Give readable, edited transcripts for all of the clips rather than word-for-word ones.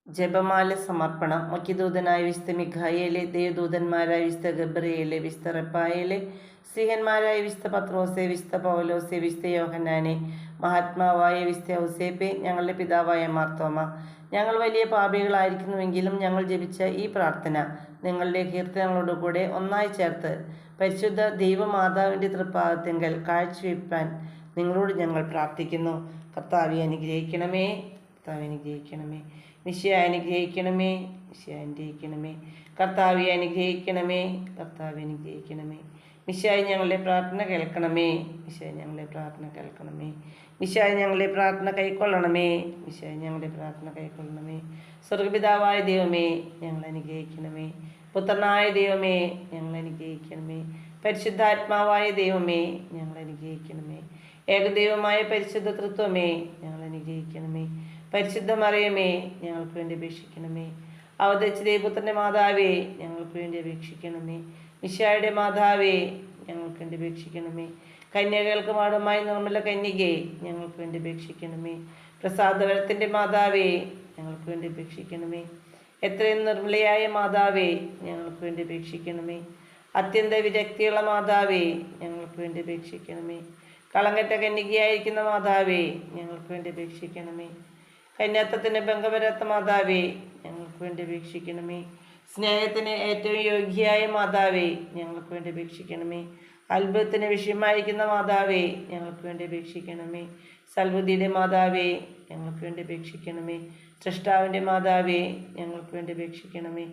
ജപമാല സമർപ്പണം. മുഖ്യദൂതനായ വിശുദ്ധ മിഖായേലെ, ദേവദൂതന്മാരായ വിശുദ്ധ ഗബ്രിയേലെ, വിശുദ്ധ റെപ്പായേലെ, സ്ത്രീഹന്മാരായ വിശുദ്ധ പത്രോസെ, വിശുദ്ധ പൗലോസെ, വിശുദ്ധ യോഹന്നാനെ, മഹാത്മാവായ വിശുദ്ധ ഔസേപ്പെ, ഞങ്ങളുടെ പിതാവായ മാർത്തോമ, ഞങ്ങൾ വലിയ പാപികളായിരിക്കുന്നുവെങ്കിലും ഞങ്ങൾ ജപിച്ച ഈ പ്രാർത്ഥന നിങ്ങളുടെ കീർത്തനങ്ങളോടുകൂടെ ഒന്നായി ചേർത്ത് പരിശുദ്ധ ദൈവമാതാവിൻ്റെ തൃപ്പാദത്തിങ്കൽ കാഴ്ചവെപ്പാൻ നിങ്ങളോട് ഞങ്ങൾ പ്രാർത്ഥിക്കുന്നു. കർത്താവെ അനുഗ്രഹിക്കണമേ, കർത്താവെ അനുഗ്രഹിക്കണമേ. മിശിഹായെ അനുഗ്രഹിക്കണമേ, മിശിഹായെ അനുഗ്രഹിക്കണമേ. കർത്താവെ അനുഗ്രഹിക്കണമേ, കർത്താവെ അനുഗ്രഹിക്കണമേ. മിശിഹായെ ഞങ്ങളുടെ പ്രാർത്ഥന കേൾക്കണമേ, മിശിഹായെ ഞങ്ങളുടെ പ്രാർത്ഥന കേൾക്കണമേ. മിശിഹായെ ഞങ്ങളുടെ പ്രാർത്ഥന കൈക്കൊള്ളണമേ, മിശിഹായെ ഞങ്ങളുടെ പ്രാർത്ഥന കൈക്കൊള്ളണമേ. സ്വർഗപിതാവായ ദൈവമേ, ഞങ്ങൾ അനുഗ്രഹിക്കണമേ. പുത്രനായ ദൈവമേ, ഞങ്ങൾ അനുഗ്രഹിക്കണമേ. പരിശുദ്ധാത്മാവായ ദൈവമേ, ഞങ്ങൾ അനുഗ്രഹിക്കണമേ. ഏകദൈവമായ പരിശുദ്ധ തൃത്വമേ, ഞങ്ങൾ അനുഗ്രഹിക്കണമേ. പരിശുദ്ധ മറിയമേ, ഞങ്ങൾക്ക് വേണ്ടി അപേക്ഷിക്കണമേ. അവതരിച്ച ദൈവപുത്രൻ്റെ മാതാവേ, ഞങ്ങൾക്ക് വേണ്ടി അപേക്ഷിക്കണമേ. മിശിഹായുടെ മാതാവേ, ഞങ്ങൾക്ക് വേണ്ടി അപേക്ഷിക്കണമേ. കന്യകൾക്ക് മാടുമായി നിർമ്മല കന്യകേ, ഞങ്ങൾക്ക് വേണ്ടി അപേക്ഷിക്കണമേ. പ്രസാദവരത്തിൻ്റെ മാതാവേ, ഞങ്ങൾക്ക് വേണ്ടി അപേക്ഷിക്കണമേ. എത്രയും നിർമ്മലയായ മാതാവേ, ഞങ്ങൾക്ക് വേണ്ടി അപേക്ഷിക്കണമേ. അത്യന്ത വിരക്തിയുള്ള മാതാവേ, ഞങ്ങൾക്ക് വേണ്ടി അപേക്ഷിക്കണമേ. കളങ്കറ്റ കന്യകയായിരിക്കുന്ന മാതാവേ, ഞങ്ങൾക്ക് വേണ്ടി അപേക്ഷിക്കണമേ. കന്യാത്വത്തിന് ഭംഗവരാത്ത മാതാവേ, ഞങ്ങൾക്ക് വേണ്ടി അപേക്ഷിക്കണമേ. സ്നേഹത്തിന് ഏറ്റവും യോഗ്യയായ മാതാവേ, ഞങ്ങൾക്ക് വേണ്ടി അപേക്ഷിക്കണമേ. അത്ഭുതത്തിന് വിഷയമായിരിക്കുന്ന മാതാവേ, ഞങ്ങൾക്ക് വേണ്ടി അപേക്ഷിക്കണമേ. സൽബുദ്ധിയുടെ മാതാവേ, ഞങ്ങൾക്ക് വേണ്ടി അപേക്ഷിക്കണമേ. സൃഷ്ടാവിൻ്റെ മാതാവേ, ഞങ്ങൾക്ക് വേണ്ടി അപേക്ഷിക്കണമേ.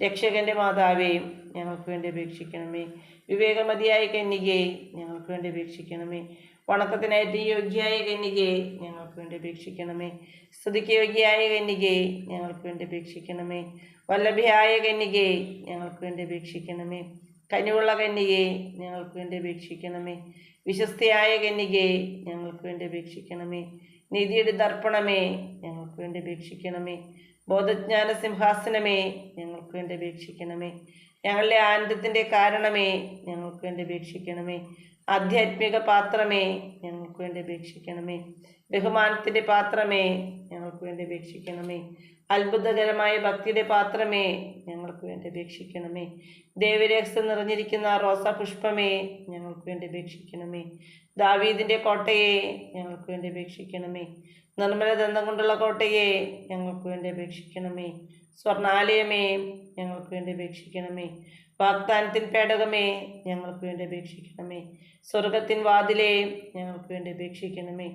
രക്ഷകൻ്റെ മാതാവേ, ഞങ്ങൾക്ക് വേണ്ടി അപേക്ഷിക്കണമേ. വിവേകമതിയായ കന്യകയെ, ഞങ്ങൾക്ക് വേണ്ടി അപേക്ഷിക്കണമേ. വണക്കത്തിനായിട്ട് യോഗ്യയായ കന്യകയെ, ഞങ്ങൾക്ക് വേണ്ടി അപേക്ഷിക്കണമേ. സ്തുതിക്ക് യോഗ്യയായ കന്യകയെ, ഞങ്ങൾക്ക് വേണ്ടി അപേക്ഷിക്കണമേ. വല്ലഭയായ കന്യകയെ, ഞങ്ങൾക്ക് വേണ്ടി അപേക്ഷിക്കണമേ. കനിവുള്ള കന്യകയെ, ഞങ്ങൾക്ക് വേണ്ടി അപേക്ഷിക്കണമേ. വിശ്വസ്തയായ കന്യകയെ, ഞങ്ങൾക്ക് വേണ്ടി അപേക്ഷിക്കണമേ. നീതിയുടെ ദർപ്പണമേ, ഞങ്ങൾക്ക് വേണ്ടി അപേക്ഷിക്കണമേ. ബോധജ്ഞാന സിംഹാസനമേ, ഞങ്ങൾക്ക് വേണ്ടി അപേക്ഷിക്കണമേ. ഞങ്ങളുടെ ആനന്ദത്തിൻ്റെ കാരണമേ, ഞങ്ങൾക്ക് വേണ്ടി അപേക്ഷിക്കണമേ. ആധ്യാത്മിക പാത്രമേ, ഞങ്ങൾക്ക് വേണ്ടി അപേക്ഷിക്കണമേ. ബഹുമാനത്തിൻ്റെ പാത്രമേ, ഞങ്ങൾക്ക് വേണ്ടി അപേക്ഷിക്കണമേ. അത്ഭുതകരമായ ഭക്തിയുടെ പാത്രമേ, ഞങ്ങൾക്ക് വേണ്ടി അപേക്ഷിക്കണമേ. ദേവരഹസ്യം നിറഞ്ഞിരിക്കുന്ന റോസാ പുഷ്പമേ, ഞങ്ങൾക്ക് വേണ്ടി അപേക്ഷിക്കണമേ. ദാവീദിൻ്റെ കോട്ടയെ, ഞങ്ങൾക്ക് വേണ്ടി അപേക്ഷിക്കണമേ. നിർമ്മല ദന്തം കൊണ്ടുള്ള കോട്ടയെ, ഞങ്ങൾക്ക് വേണ്ടി അപേക്ഷിക്കണമേ. സ്വർണാലയമേ, ഞങ്ങൾക്ക് വേണ്ടി അപേക്ഷിക്കണമേ. വാഗ്ദാനത്തിൻ പേടകമേ, ഞങ്ങൾക്ക് വേണ്ടി അപേക്ഷിക്കണമേ. സ്വർഗത്തിൻ വാതിലേ, ഞങ്ങൾക്ക് വേണ്ടി അപേക്ഷിക്കണമേ.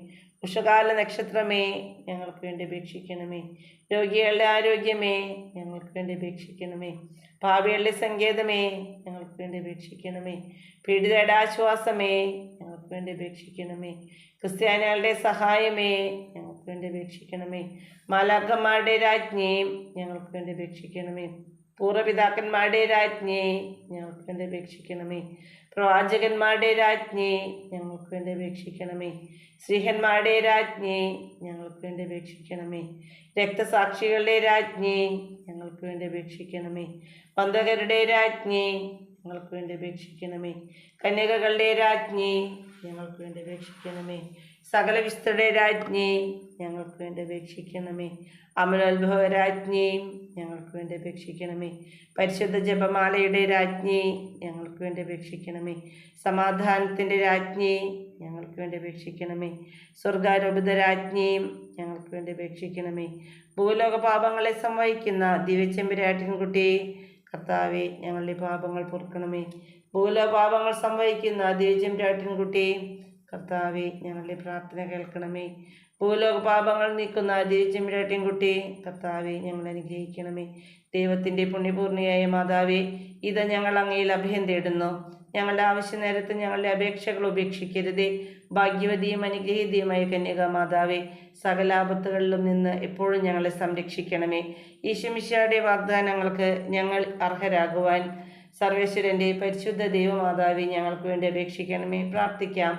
ഉഷകാല നക്ഷത്രമേ, ഞങ്ങൾക്ക് വേണ്ടി അപേക്ഷിക്കണമേ. രോഗികളുടെ ആരോഗ്യമേ, ഞങ്ങൾക്ക് വേണ്ടി അപേക്ഷിക്കണമേ. പാപികളുടെ സങ്കേതമേ, ഞങ്ങൾക്ക് വേണ്ടി അപേക്ഷിക്കണമേ. പീഡിതയുടെ ആശ്വാസമേ, ഞങ്ങൾക്ക് വേണ്ടി അപേക്ഷിക്കണമേ. ക്രിസ്ത്യാനികളുടെ സഹായമേ, ഞങ്ങൾക്ക് വേണ്ടി അപേക്ഷിക്കണമേ. മാലാഖമാരുടെ രാജ്ഞിയും ഞങ്ങൾക്ക് വേണ്ടി അപേക്ഷിക്കണമേ. പൂർവ്വപിതാക്കന്മാരുടെ രാജ്ഞി, ഞങ്ങൾക്ക് വേണ്ടി അപേക്ഷിക്കണമേ. പ്രവാചകന്മാരുടെ രാജ്ഞി, ഞങ്ങൾക്ക് വേണ്ടി അപേക്ഷിക്കണമേ. സ്ത്രീഹന്മാരുടെ രാജ്ഞി, ഞങ്ങൾക്ക് വേണ്ടി അപേക്ഷിക്കണമേ. രക്തസാക്ഷികളുടെ രാജ്ഞി, ഞങ്ങൾക്ക് വേണ്ടി അപേക്ഷിക്കണമേ. വന്ദകരുടെ രാജ്ഞി, ഞങ്ങൾക്ക് വേണ്ടി അപേക്ഷിക്കണമേ. കന്യകകളുടെ രാജ്ഞി, ഞങ്ങൾക്ക് വേണ്ടി അപേക്ഷിക്കണമേ. സകല വിശുദ്ധരുടെ രാജ്ഞി, ഞങ്ങൾക്ക് വേണ്ടി അപേക്ഷിക്കണമേ. അമലോത്ഭവ രാജ്ഞി, ഞങ്ങൾക്ക് വേണ്ടി അപേക്ഷിക്കണമേ. പരിശുദ്ധ ജപമാലയുടെ രാജ്ഞി, ഞങ്ങൾക്ക് വേണ്ടി അപേക്ഷിക്കണമേ. സമാധാനത്തിൻ്റെ രാജ്ഞി, ഞങ്ങൾക്ക് വേണ്ടി അപേക്ഷിക്കണമേ. സ്വർഗാരോപിത രാജ്ഞിയും ഞങ്ങൾക്ക് വേണ്ടി അപേക്ഷിക്കണമേ. ഭൂലോക പാപങ്ങളെ സംവഹിക്കുന്ന ദിവ്യചെമ്പുരാട്ടിൻകുട്ടി, കർത്താവെ, ഞങ്ങളുടെ പാപങ്ങൾ പൊറുക്കണമേ. ഭൂലോക പാപങ്ങൾ സംവഹിക്കുന്ന ദിവ്യചെമ്പുരാട്ടിൻകുട്ടി, കർത്താവെ, ഞങ്ങളുടെ പ്രാർത്ഥന കേൾക്കണമേ. ഭൂലോക പാപങ്ങൾ നീക്കുന്ന ദിവ്യചെമ്പുരാട്ടിൻകുട്ടി, കർത്താവെ, ഞങ്ങൾ അനുഗ്രഹിക്കണമേ. ദൈവത്തിൻ്റെ പുണ്യപൂർണിയായ മാതാവേ, ഇത് ഞങ്ങൾ അങ്ങയിൽ അഭയം തേടുന്നു. ഞങ്ങളുടെ ആവശ്യ നേരത്ത് ഞങ്ങളുടെ അപേക്ഷകൾ ഉപേക്ഷിക്കരുതേ. ഭാഗ്യവതിയും അനുഗ്രഹീതയുമായ കന്യക മാതാവേ, സകല ആപത്തുകളിലും നിന്ന് എപ്പോഴും ഞങ്ങളെ സംരക്ഷിക്കണമേ. ഈശോമിശിഹായുടെ വാഗ്ദാനങ്ങൾക്ക് ഞങ്ങൾ അർഹരാകുവാൻ സർവേശ്വരൻ്റെ പരിശുദ്ധ ദൈവമാതാവേ, ഞങ്ങൾക്ക് വേണ്ടി അപേക്ഷിക്കണമേ. പ്രാർത്ഥിക്കാം.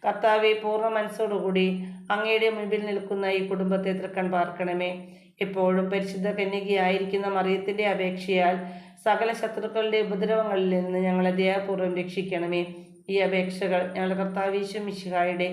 കർത്താവെ, പൂർണ്ണ മനസ്സോടുകൂടി അങ്ങയുടെ മുൻപിൽ നിൽക്കുന്ന ഈ കുടുംബത്തെ തൃക്കൺ പാർക്കണമേ. എപ്പോഴും പരിശുദ്ധ കന്യകയായിരിക്കുന്ന മറിയത്തിൻ്റെ അപേക്ഷയാൽ സകല ശത്രുക്കളുടെ ഉപദ്രവങ്ങളിൽ നിന്ന് ഞങ്ങളെ ദയാപൂർവ്വം രക്ഷിക്കണമേ. ഈ അപേക്ഷകൾ ഞങ്ങളുടെ കർത്താവ് ഈശോ മിശിഹായുടെ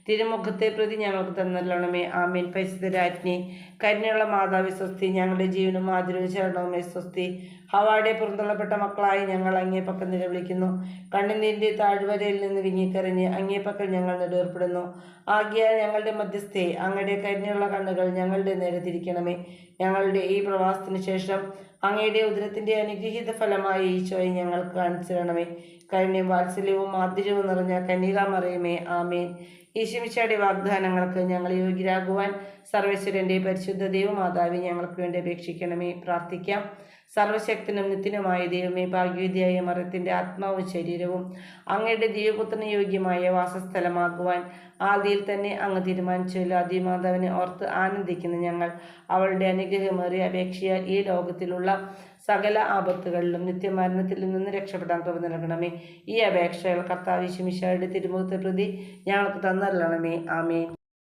തിരുമുഖത്തെ പ്രതി ഞങ്ങൾക്ക് തന്നല്ലണമേ. ആമേൻ. പരിശുദ്ധരാജ്ഞി, കരുണയുള്ള മാതാവേ സ്വസ്തി. ഞങ്ങളുടെ ജീവനും ആദരവും ശരണവുമേ സ്വസ്തി. ഹവാടെ പുറന്തള്ളപ്പെട്ട മക്കളായി ഞങ്ങൾ അങ്ങേ പക്കൽ നിലവിളിക്കുന്നു. കണ്ണുനീരിന്റെ താഴ്വരയിൽ നിന്ന് വിങ്ങിക്കരഞ്ഞ് അങ്ങേ പക്കൽ ഞങ്ങൾ നെടുവേർപ്പെടുന്നു. ആകയാൽ ഞങ്ങളുടെ മധ്യസ്ഥയെ അങ്ങയുടെ കരുണയുള്ള കണ്ണുകൾ ഞങ്ങളുടെ നേരെ തിരിക്കണമേ. ഞങ്ങളുടെ ഈ പ്രവാസത്തിന് ശേഷം അങ്ങയുടെ ഉദരത്തിന്റെ അനുഗ്രഹീത ഫലമായ ഈശോയെ ഞങ്ങൾക്ക് കാണിച്ചു തരണമേ. കരുണയും വാത്സല്യവും മാധുര്യവും നിറഞ്ഞ കന്യകാമറിയമേ, ആമേൻ. ഈശോമിശിഹായുടെ വാഗ്ദാനങ്ങൾക്ക് ഞങ്ങൾ യോഗ്യരാകുവാൻ സർവേശ്വരന്റെ പരിശുദ്ധ ദൈവമാതാവേ ഞങ്ങൾക്ക് വേണ്ടി അപേക്ഷിക്കണമേ. പ്രാർത്ഥിക്കാം. സർവശക്തനും നിത്യനുമായ ദൈവമേ, ഭാഗ്യവതിയായ മറിയത്തിന്റെ ആത്മാവും ശരീരവും അങ്ങയുടെ ദൈവപുത്രന് യോഗ്യമായ വാസസ്ഥലമാകുവാൻ ആദിയിൽ തന്നെ അങ്ങ് തീരുമാനിച്ചല്ലോ. ആദിമാതാവിനെ ഓർത്ത് ആനന്ദിക്കുന്ന ഞങ്ങൾ അവളുടെ അനുഗ്രഹമേറിയ അപേക്ഷയാൽ ഈ ലോകത്തിലുള്ള സകല ആപത്തുകളിലും നിത്യമരണത്തിൽ നിന്ന് രക്ഷപ്പെടാൻ കൃപ നൽകണമേ. ഈ അപേക്ഷകൾ കർത്താവ് ഈശോ മിശിഹായുടെ തിരുമുഖത്തെ പ്രതി ഞങ്ങൾക്ക് തന്നരുളണമേ. ആമേൻ.